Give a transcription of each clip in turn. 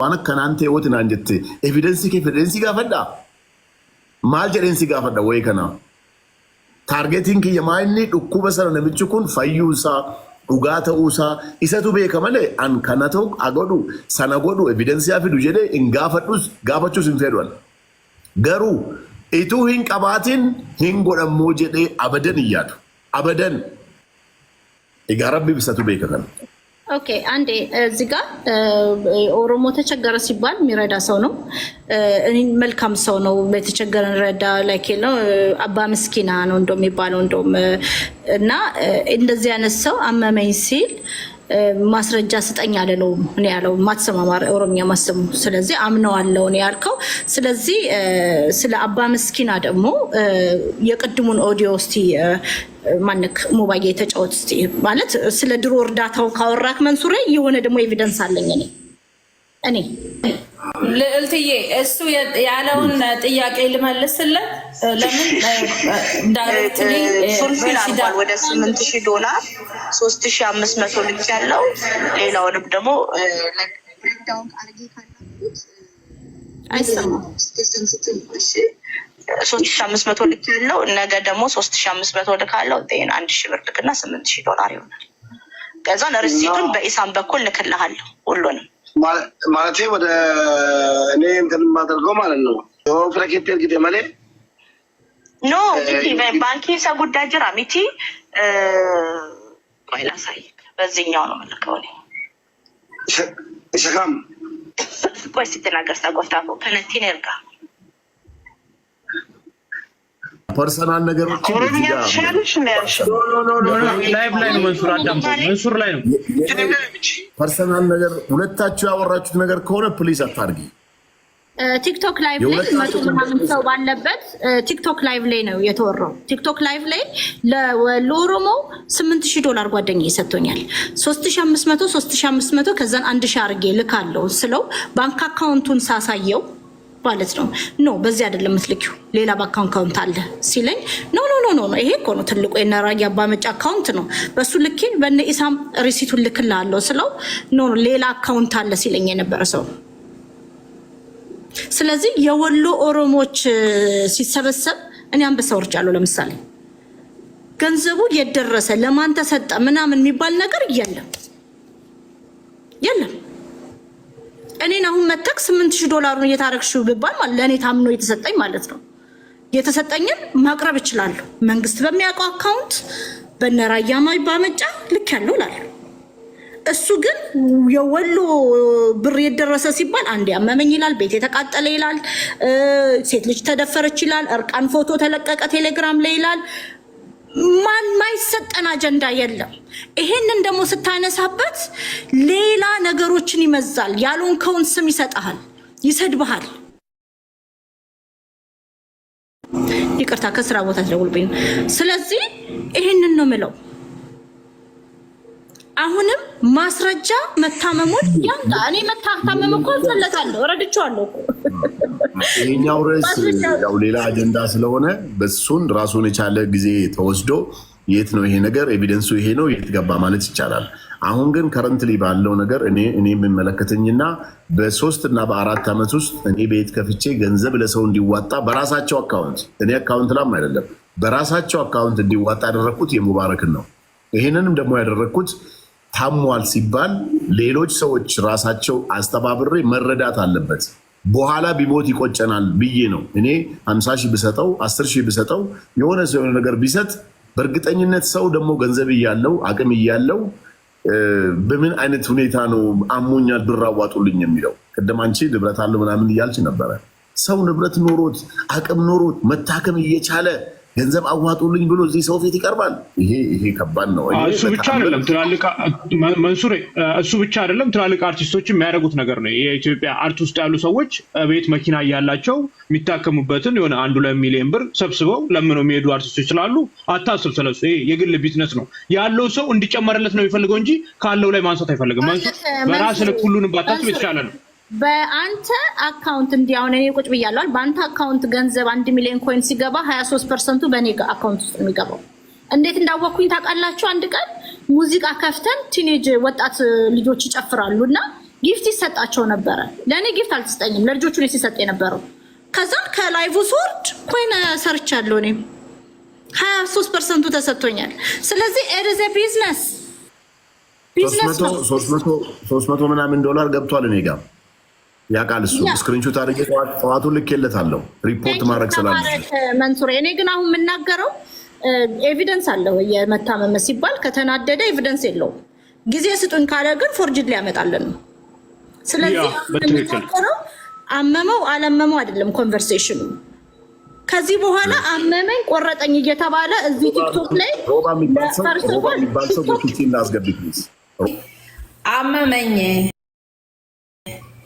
وانا كنانتي وتنا انجت evidence كيف evidence قافدا مال جرينسي قافدا وين كنا targeting يمايني ركوب سر نبيتشكون فيوسا ugata usa isatu be kamale an kanato agodu sanagodu evidence ya fi dujede ingafadus gafachus infedwal garu itu hin qabatin hin godammo jede abadan iyatu abadan igarabbi bisatu be kakan ኦኬ አንዴ እዚህ ጋር ኦሮሞ ተቸገረ ሲባል የሚረዳ ሰው ነው እኔ መልካም ሰው ነው በተቸገረን ረዳ ላይክ ነው አባ ምስኪና ነው እንደሚባለው እንደም እና እንደዚህ አይነት ሰው አመመኝ ሲል ማስረጃ ስጠኝ አለለው እኔ ያለው ማትሰማማር ኦሮሚያ ማሰሙ ስለዚህ አምነዋለው እኔ ያልከው ስለዚህ ስለ አባ ምስኪና ደግሞ የቅድሙን ኦዲዮ እስቲ ማንክ ሞባይል የተጫወት እስቲ ማለት ስለ ድሮ እርዳታው ካወራክ መንሱሬ የሆነ ደግሞ ኤቪደንስ አለኝ እኔ ልዕልትዬ እሱ ያለውን ጥያቄ ልመልስለት ለምን ዳይሬክትሊ ፉልፊል ወደ $8000 $3500 ልክ ያለው ሌላውንም ደግሞ ብሬክዳውን አርጊ ካላችሁት አይሰማም $3500 ልክ ያለው ነገ ደግሞ $3500 ልካለው ጤና $1000 ልክና $8000 ይሆናል ከዛ ለሪሲቱን በኢሳም በኩል ልክልሃለሁ ሁሉንም ማለት ወደ እኔ እንትን ማድረገው ማለት ነው ፍራኬት ግዴ ማለት ኖ ባንኪ ሰጉዳ ጅራ ሚቲ ወይላ ሳይ በዚህኛው ነው መልከው ነው ሸካም ቆይስ ተናገር ሳቆፍታው ከነቲን ይርጋ ፐርሰናል ነገሮች ላይቭ ላይ ነው መንሱር ላይ ነው ፐርሰናል ነገር ሁለታችሁ ያወራችሁት ነገር ከሆነ ፕሊዝ አታርጊ ቲክቶክ ላይቭ ላይ ማጥማም ሰው ባለበት ቲክቶክ ላይቭ ላይ ነው የተወራው ቲክቶክ ላይቭ ላይ ለኦሮሞ $8000 ጓደኛዬ ሰጥቶኛል 3500 ከዛን 1000 አርጌ ልካለው ስለው ባንክ አካውንቱን ሳሳየው ማለት ነው ኖ በዚህ አይደለም ምትልኪው ሌላ ባንክ አካውንት አለ ሲለኝ ኖ ይሄ እኮ ነው ትልቁ የነራጊ አባመጫ አካውንት ነው በሱ ልኬ በነ ኢሳም ሪሲቱን ልክልሃለሁ ስለው ኖ ሌላ አካውንት አለ ሲለኝ የነበረ ሰው ስለዚህ የወሎ ኦሮሞች ሲሰበሰብ እኔ አንበሳ ወርጃለሁ ለምሳሌ ገንዘቡ የደረሰ ለማን ተሰጠ ምናምን የሚባል ነገር የለም እኔን አሁን መተክ $8000 እየታረክሽው ቢባል ማለት ለኔ ታምኖ የተሰጠኝ ማለት ነው የተሰጠኝን ማቅረብ ይችላል መንግስት በሚያውቀው አካውንት በነራያማይ ባመጫ ልክ ያለው ላል እሱ ግን የወሎ ብር የደረሰ ሲባል አንዴ አመመኝ ይላል ቤት የተቃጠለ ይላል ሴት ልጅ ተደፈረች ይላል እርቃን ፎቶ ተለቀቀ ቴሌግራም ላይ ይላል ማን ማይሰጠን አጀንዳ የለም ይሄንን ደግሞ ስታነሳበት ሌላ ነገሮችን ይመዛል ያሉን ከውን ስም ይሰጣል ይሰድብሃል ይቅርታ ከስራ ቦታ ተደውልብኝ ስለዚህ ይሄንን ነው ምለው አሁንም ማስረጃ መታመሙን ያንታ እኔ መታመም እኮ ዘለታለሁ ረድቻለሁ ይሄኛው ርዕስ ያው ሌላ አጀንዳ ስለሆነ በሱን ራሱን የቻለ ጊዜ ተወስዶ የት ነው ይሄ ነገር ኤቪደንሱ ይሄ ነው የትገባ ማለት ይቻላል አሁን ግን ከረንትሊ ባለው ነገር እኔ የምመለከተኝና በ3 እና በ4 አመት ውስጥ እኔ ቤት ከፍቼ ገንዘብ ለሰው እንዲዋጣ በራሳቸው አካውንት እኔ አካውንት ላም አይደለም በራሳቸው አካውንት እንዲዋጣ ያደረኩት የሙባረክን ነው ይሄንንም ደግሞ ያደረኩት ታሟል ሲባል ሌሎች ሰዎች ራሳቸው አስተባብሬ መረዳት አለበት በኋላ ቢሞት ይቆጨናል ብዬ ነው እኔ 50000 ብሰጠው 10000 ብሰጠው የሆነ ሰው ነገር ቢሰጥ በእርግጠኝነት ሰው ደግሞ ገንዘብ ይያለው አቅም ይያለው በምን አይነት ሁኔታ ነው አሞኛል ብር አዋጡልኝ የሚለው ቀደም አንቺ ንብረት አለ ምናምን ይያልች ነበር ሰው ንብረት ኖሮት አቅም ኖሮት መታከም እየቻለ ገንዘብ አዋጡልኝ ብሎ እዚህ ሰው ፊት ይቀርባል ይሄ ከባድ ነው እሱ ብቻ አይደለም ትላልቅ መንሱሬ እሱ ብቻ አይደለም ትላልቅ አርቲስቶችም የሚያደርጉት ነገር ነው የኢትዮጵያ አርት ውስጥ ያሉ ሰዎች ቤት መኪና ያላቸው የሚታከሙበትን የሆነ 1-2 ሚሊዮን ብር ሰብስበው ለምነው የሚሄዱ አርቲስቶች ስላሉ አታስብ ስለሱ ይሄ የግል ቢዝነስ ነው ያለው ሰው እንዲጨመርለት ነው የሚፈልገው እንጂ ካለው ላይ ማንሳት አይፈልግም መንሱር በራስ ለሁሉንም ባታስብ የተሻለ ነው በአንተ አካውንት እንዲያውን እኔ ቁጭ ብያለሁ በአንተ አካውንት ገንዘብ 1 ሚሊዮን ኮይን ሲገባ 23% በኔ አካውንት ውስጥ የሚገባው እንዴት እንዳወኩኝ ታውቃላችሁ አንድ ቀን ሙዚቃ ከፍተን ቲኔጅ ወጣት ልጆች ይጨፍራሉና ጊፍት ይሰጣቸው ነበረ። ለእኔ ጊፍት አልተሰጠኝም፣ ለልጆቹ ነው ሲሰጥ የነበረው። ከዛም ከላይቭ ስወርድ ኮይን ሰርቻለሁ እኔም 23% ተሰጥቶኛል። ስለዚህ ኤርዘ ቢዝነስ 300 ምናምን ዶላር ገብቷል እኔ ጋር ያውቃል እሱ። ስክሪንሾት አድርጌ ጠዋቱን ልኬለታለሁ ሪፖርት ማድረግ ስላለ መንሱሬ። እኔ ግን አሁን የምናገረው ኤቪደንስ አለው። የመታመመ ሲባል ከተናደደ ኤቪደንስ የለውም። ጊዜ ስጡኝ ካለ ግን ፎርጅድ ሊያመጣልን ነው። ስለዚህ የምናገረው አመመው አላመመው አይደለም ኮንቨርሴሽኑ። ከዚህ በኋላ አመመኝ ቆረጠኝ እየተባለ እዚህ ቲክቶክ ላይ አመመኝ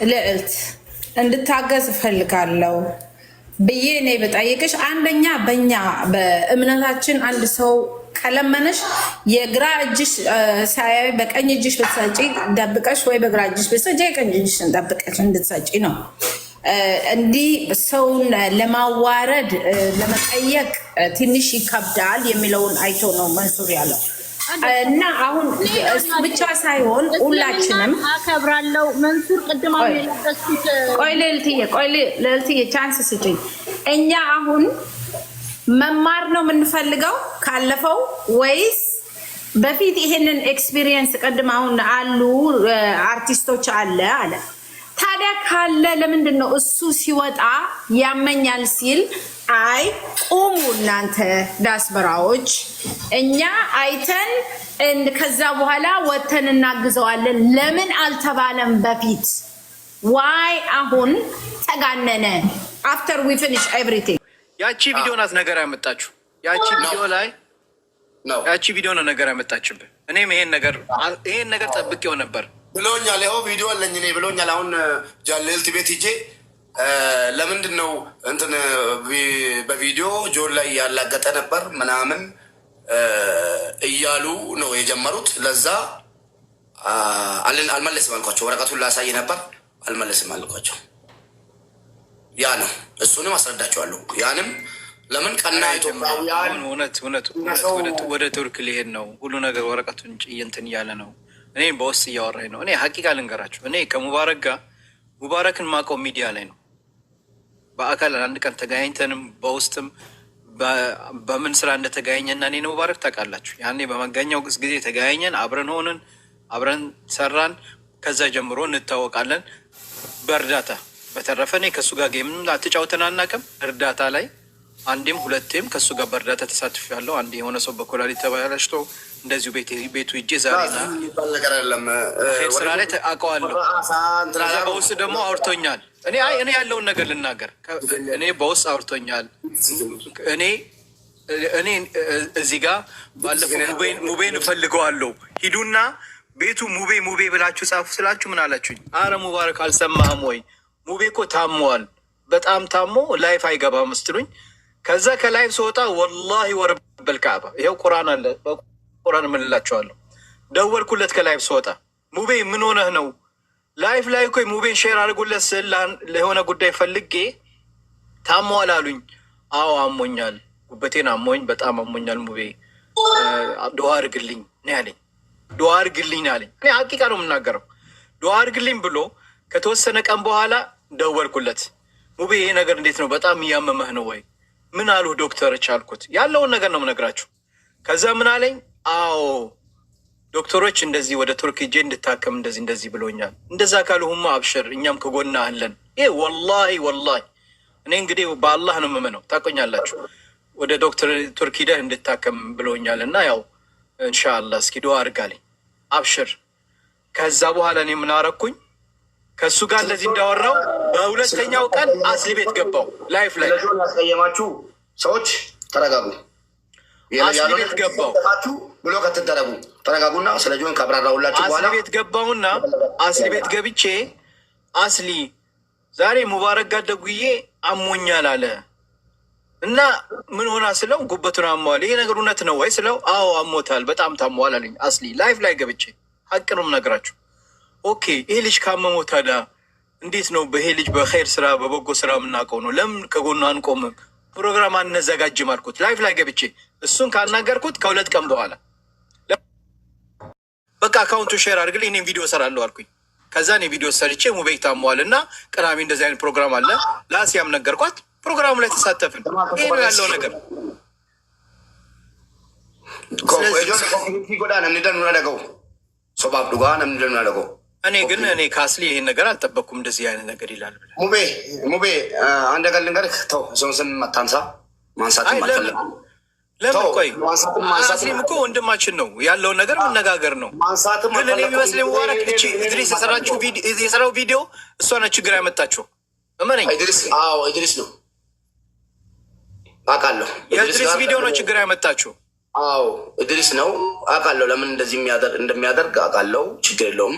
ልዕልት እንድታገዝ እፈልጋለሁ ብዬ እኔ በጠይቅሽ፣ አንደኛ በእኛ በእምነታችን አንድ ሰው ከለመነሽ የግራ እጅሽ ሳያይ በቀኝ እጅሽ ብትሰጪ ደብቀሽ ወይ በግራ እጅሽ ብትሰጪ የቀኝ እጅሽን ደብቀሽ እንድትሰጪ ነው። እንዲህ ሰውን ለማዋረድ ለመጠየቅ ትንሽ ይከብዳል የሚለውን አይቶ ነው መንሱር ያለው። እና አሁን እሱ ብቻ ሳይሆን ሁላችንም አከብራለሁ። መንሱር ቅድም አሁን የለበስኩት ቆይ ልዕልትዬ ቻንስ ስጪኝ። እኛ አሁን መማር ነው የምንፈልገው ካለፈው ወይስ በፊት ይሄንን ኤክስፒሪየንስ ቅድም አሁን አሉ አርቲስቶች አለ ታዲያ ካለ ለምንድን ነው እሱ ሲወጣ ያመኛል ሲል አይ ቁሙ እናንተ ዳስበራዎች እኛ አይተን ከዛ በኋላ ወተን እናግዘዋለን ለምን አልተባለም በፊት? ዋይ አሁን ተጋነነ? አፍተር ዊ ፊኒሽ ኤቭሪቲንግ ያቺ ቪዲዮ ናት ነገር ያመጣችሁ። ያቺ ቪዲዮ ላይ ያቺ ቪዲዮ ነው ነገር ያመጣችብህ። እኔም ይሄን ነገር ጠብቄው ነበር ብሎኛል። ይኸው ቪዲዮ አለኝ እኔ ብሎኛል። አሁን ጃልልት ቤት ሂጄ ለምንድን ነው እንትን በቪዲዮ ጆን ላይ ያላገጠ ነበር ምናምን እያሉ ነው የጀመሩት። ለዛ አልመለስም አልኳቸው። ወረቀቱን ላሳይ ነበር አልመለስም አልኳቸው። ያ ነው እሱንም አስረዳቸዋለሁ። ያንም ለምን ቀና ኢትዮጵያውያን ወደ ቱርክ ሊሄድ ነው ሁሉ ነገር ወረቀቱን እንትን እያለ ነው። እኔ በውስጥ እያወራኝ ነው። እኔ ሀቂቃ ልንገራችሁ፣ እኔ ከሙባረክ ጋር ሙባረክን ማውቀው ሚዲያ ላይ ነው። በአካል አንድ ቀን ተገናኝተንም በውስጥም በምን ስራ እንደተገናኘና እኔ ነው ሙባረክ ታውቃላችሁ። ያኔ በመገኛው ጊዜ ተገናኘን፣ አብረን ሆንን፣ አብረን ሰራን። ከዛ ጀምሮ እንታወቃለን በእርዳታ። በተረፈ እኔ ከእሱ ጋር ጌም ተጫውተን አናውቅም። እርዳታ ላይ አንዴም ሁለቴም ከእሱ ጋር በእርዳታ ተሳትፍ ያለው። አንዴ የሆነ ሰው በኮላሊት ተበላሽቶ እንደዚሁ ቤቱ ሂጄ ዛሬና ስራ ላይ አውቀዋለሁ። በውስጥ ደግሞ አውርቶኛል። እኔ ያለውን ነገር ልናገር። እኔ በውስጥ አውርቶኛል። እኔ እዚህ ጋር ባለፈው ሙቤን እፈልገዋለሁ ሂዱና ቤቱ ሙቤ ብላችሁ ጻፉ ስላችሁ ምን አላችሁኝ? አረ ሙባረክ አልሰማህም ወይ? ሙቤ እኮ ታሟል፣ በጣም ታሞ ላይፍ አይገባም ስትሉኝ፣ ከዛ ከላይፍ ስወጣ ወላሂ ወረበል ካዕባ ይኸው ቁርአን አለ፣ በቁርአን እምልላቸዋለሁ። ደወልኩለት ከላይፍ ስወጣ፣ ሙቤ ምን ሆነህ ነው? ላይፍ ላይ እኮ ሙቤን ሼር አድርጉለት ስል ለሆነ ጉዳይ ፈልጌ ታሟል አሉኝ። አዎ አሞኛል፣ ጉበቴን አሞኝ፣ በጣም አሞኛል ሙቤ፣ ዱዓ አድርግልኝ ነው ያለኝ። ዱዓ አድርግልኝ ነው ያለኝ። እኔ ሀቂቃ ነው የምናገረው። ዱዓ አድርግልኝ ብሎ ከተወሰነ ቀን በኋላ ደወልኩለት። ሙቤ ይሄ ነገር እንዴት ነው? በጣም እያመመህ ነው ወይ? ምን አሉ ዶክተሮች አልኩት። ያለውን ነገር ነው የምነግራችሁ። ከዛ ምን አለኝ? አዎ ዶክተሮች እንደዚህ ወደ ቱርክ ሄጄ እንድታከም እንደዚህ ብሎኛል። እንደዛ ካልሁማ አብሽር፣ እኛም ከጎና አለን። ይሄ ወላሂ እኔ እንግዲህ በአላህ ነው የምምነው፣ ታቆኛላችሁ። ወደ ዶክተር ቱርክ ሂደህ እንድታከም ብሎኛል እና ያው ኢንሻአላህ እስኪ ዱዓ አድርጋለኝ፣ አብሽር። ከዛ በኋላ እኔ ምን አረኩኝ? ከእሱ ጋር እንደዚህ እንዳወራው በሁለተኛው ቀን አስሊ ቤት ገባው። ላይፍ ላይ ያስቀየማችሁ ሰዎች ተረጋጉ። አስሊ ቤት ገባው ብሎ ከተደረጉ ተረጋጉና ስለ ጆን ካብራራሁላችሁ በኋላ አስሊ ቤት ገባውና አስሊ ቤት ገብቼ አስሊ ዛሬ ሙባረክ ጋር ደውዬ አሞኛል አለ እና ምን ሆና ስለው ጉበቱን አሟል። ይሄ ነገር እውነት ነው ወይ ስለው አዎ አሞታል፣ በጣም ታሟል አለኝ። አስሊ ላይፍ ላይ ገብቼ ሀቅ ነው የምነግራችሁ። ኦኬ ይሄ ልጅ ካመመው ታዲያ እንዴት ነው በይሄ ልጅ በኸይር ስራ በበጎ ስራ የምናውቀው ነው፣ ለምን ከጎኑ አንቆምም? ፕሮግራም አነዘጋጅም አልኩት። ላይፍ ላይ ገብቼ እሱን ካናገርኩት ከሁለት ቀን በኋላ በቃ አካውንቱ ሼር አድርግልኝ እኔም ቪዲዮ እሰራለሁ አልኩኝ። ከዛ እኔ ቪዲዮ ሰርቼ ሙቤ ታሟል እና ቅዳሜ እንደዚህ አይነት ፕሮግራም አለ ለአሲያም ነገርኳት። ፕሮግራሙ ላይ ተሳተፍን። ይሄ ነው ያለው ነገር። እኔ ግን እኔ ካስሊ ይሄን ነገር አልጠበቅኩም። እንደዚህ አይነት ነገር ይላል ብለህ ሙቤ አንድ ነገር ልንገርህ። ተው ሰውን ስም አታንሳ። ማንሳት ለምን ቆይ አስሊም እኮ ወንድማችን ነው። ያለውን ነገር መነጋገር ነው። ግን እኔ የሚመስለኝ ሙባረክ እቺ ኢድሪስ የሰራው ቪዲዮ እሷ ነች ችግር ያመጣችው። እመነኝ። ኢድሪስ ነው አውቃለሁ። የኢድሪስ ቪዲዮ ነው ችግር ያመጣችው። ኢድሪስ ነው አውቃለሁ። ለምን እንደዚህ እንደሚያደርግ አውቃለሁ። ችግር የለውም።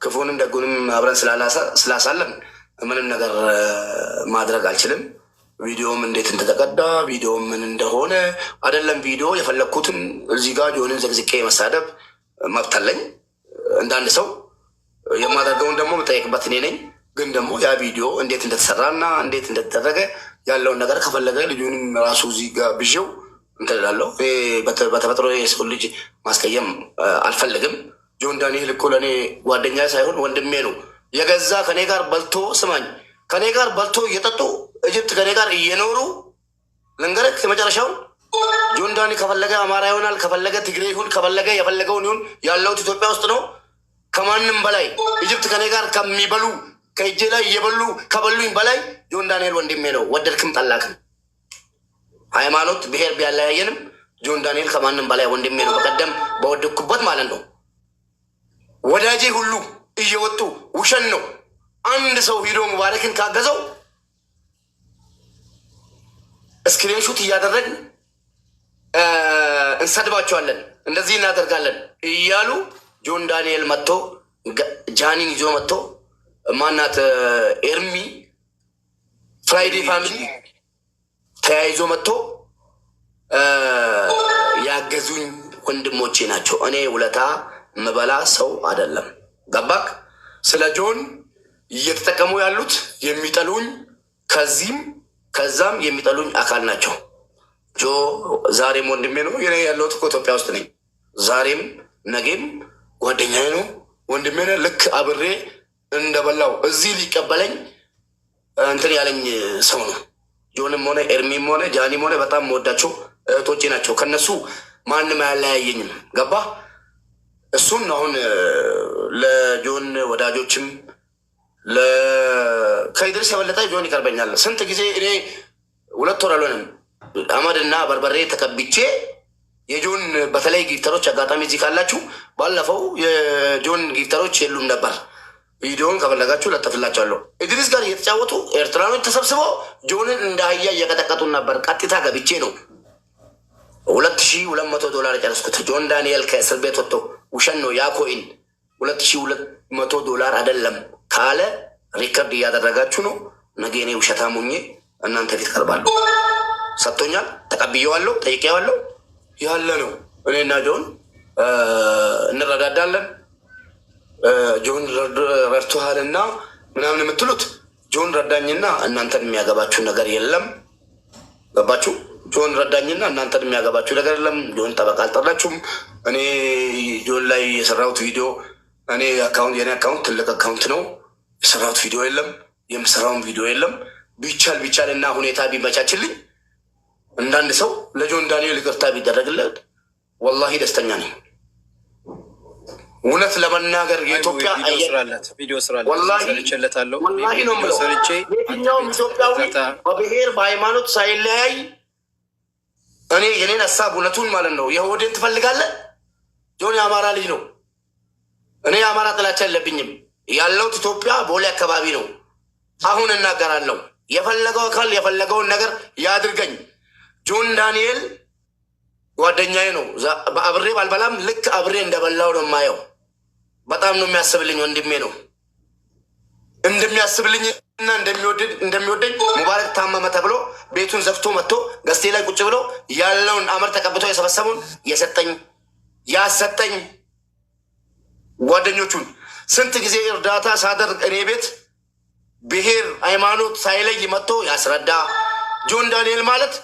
ክፉንም ደጉንም አብረን ስላሳለን ምንም ነገር ማድረግ አልችልም። ቪዲዮም እንዴት እንደተቀዳ ቪዲዮም ምን እንደሆነ አይደለም። ቪዲዮ የፈለግኩትን እዚህ ጋር ጆንን ዘግዝቄ መሳደብ መብት አለኝ እንዳንድ ሰው። የማደርገውን ደግሞ የምጠየቅበት እኔ ነኝ። ግን ደግሞ ያ ቪዲዮ እንዴት እንደተሰራና እንዴት እንደተደረገ ያለውን ነገር ከፈለገ ልጁንም ራሱ እዚህ ጋር ብዤው እንትን እላለሁ። በተፈጥሮ የሰው ልጅ ማስቀየም አልፈልግም። ጆን ዳንኤል እኮ ለእኔ ጓደኛ ሳይሆን ወንድሜ ነው። የገዛ ከኔ ጋር በልቶ ስማኝ፣ ከኔ ጋር በልቶ እየጠጡ ኢጅፕት ከኔ ጋር እየኖሩ ልንገርህ የመጨረሻውን። ጆን ዳኒ ከፈለገ አማራ ይሆናል፣ ከፈለገ ትግሬ ይሁን፣ ከፈለገ የፈለገውን ይሁን። ያለሁት ኢትዮጵያ ውስጥ ነው። ከማንም በላይ ኢጅፕት ከኔ ጋር ከሚበሉ ከእጄ ላይ እየበሉ ከበሉኝ በላይ ጆን ዳንኤል ወንድሜ ነው። ወደድክም ጠላክም፣ ሃይማኖት ብሔር ቢያለያየንም ጆን ዳንኤል ከማንም በላይ ወንድሜ ነው። በቀደም በወደድኩበት ማለት ነው ወዳጄ ሁሉ እየወጡ ውሸን ነው። አንድ ሰው ሂዶ ሙባረክን ካገዘው ስክሪንሹት እያደረግን እንሰድባቸዋለን፣ እንደዚህ እናደርጋለን እያሉ ጆን ዳንኤል መጥቶ ጃኒን ይዞ መጥቶ ማናት ኤርሚ ፍራይዴ ፋሚሊ ተያይዞ መጥቶ ያገዙኝ ወንድሞቼ ናቸው። እኔ ውለታ ምበላ ሰው አይደለም። ገባክ? ስለ ጆን እየተጠቀሙ ያሉት የሚጠሉኝ ከዚህም ከዛም የሚጠሉኝ አካል ናቸው። ጆ ዛሬም ወንድሜ ነው። የኔ ያለሁት እኮ ኢትዮጵያ ውስጥ ነኝ። ዛሬም ነገም ጓደኛዬ ነው፣ ወንድሜ ነው። ልክ አብሬ እንደበላው እዚህ ሊቀበለኝ እንትን ያለኝ ሰው ነው። ጆንም ሆነ ኤርሚም ሆነ ጃኒም ሆነ በጣም መወዳቸው እህቶቼ ናቸው። ከነሱ ማንም አያለያየኝም። ገባ? እሱን አሁን ለጆን ወዳጆችም ከኢድሪስ የበለጠ ጆን ይቀርበኛል። ስንት ጊዜ እኔ 2 ወር አልሆነም አመድና በርበሬ ተቀብቼ የጆን በተለይ ጊፍተሮች አጋጣሚ እዚህ ካላችሁ፣ ባለፈው የጆን ጊፍተሮች የሉም ነበር። ቪዲዮን ከፈለጋችሁ ለጥፍላችኋለሁ። ኢድሪስ ጋር እየተጫወቱ ኤርትራኖች ተሰብስበው ጆንን እንደ አህያ እየቀጠቀጡን ነበር። ቀጥታ ገብቼ ነው $2200 የጨረስኩት። ጆን ዳንኤል ከእስር ቤት ወጥቶ ውሸን ነው ያ ኮይን $2200 አይደለም ካለ ሪከርድ እያደረጋችሁ ነው። ነገ እኔ ውሸታም ሆኜ እናንተ ፊት ቀርባለሁ። ሰጥቶኛል፣ ተቀብዬዋለሁ፣ ጠይቄዋለሁ። ያለ ነው። እኔና ጆን እንረዳዳለን። ጆን ረድቶሃልና ምናምን የምትሉት ጆን ረዳኝና እናንተን የሚያገባችሁ ነገር የለም። ገባችሁ? ጆን ረዳኝና እናንተን የሚያገባችሁ ነገር የለም። ጆን ጠበቃ አልጠራችሁም። እኔ ጆን ላይ የሰራሁት ቪዲዮ የኔ አካውንት ትልቅ አካውንት ነው። የሰራሁት ቪዲዮ የለም፣ የምሰራውን ቪዲዮ የለም። ቢቻል እና ሁኔታ ቢመቻችልኝ እንዳንድ ሰው ለጆን ዳንኤል ይቅርታ ቢደረግለት ወላሂ ደስተኛ ነኝ። እውነት ለመናገር የኢትዮጵያ ወላሂ ነው የምለው። የትኛውም ኢትዮጵያዊ በብሔር በሃይማኖት ሳይለያይ እኔ የኔን ሀሳብ እውነቱን ማለት ነው የሆዴን ትፈልጋለህ። ጆን የአማራ ልጅ ነው። እኔ የአማራ ጥላቻ የለብኝም። ያለሁት ኢትዮጵያ ቦሌ አካባቢ ነው። አሁን እናገራለሁ። የፈለገው አካል የፈለገውን ነገር ያድርገኝ። ጆን ዳንኤል ጓደኛዬ ነው። በአብሬ ባልበላም ልክ አብሬ እንደበላው ነው የማየው። በጣም ነው የሚያስብልኝ። ወንድሜ ነው። እንደሚያስብልኝ እና እንደሚወደኝ ሙባረክ ታመመ ተብሎ ቤቱን ዘግቶ መጥቶ ገስቴ ላይ ቁጭ ብሎ ያለውን አመር ተቀብቶ የሰበሰበውን የሰጠኝ ያሰጠኝ ጓደኞቹን ስንት ጊዜ እርዳታ ሳደርግ እኔ ቤት ብሔር ሃይማኖት ሳይለይ መጥቶ ያስረዳ ጆን ዳንኤል ማለት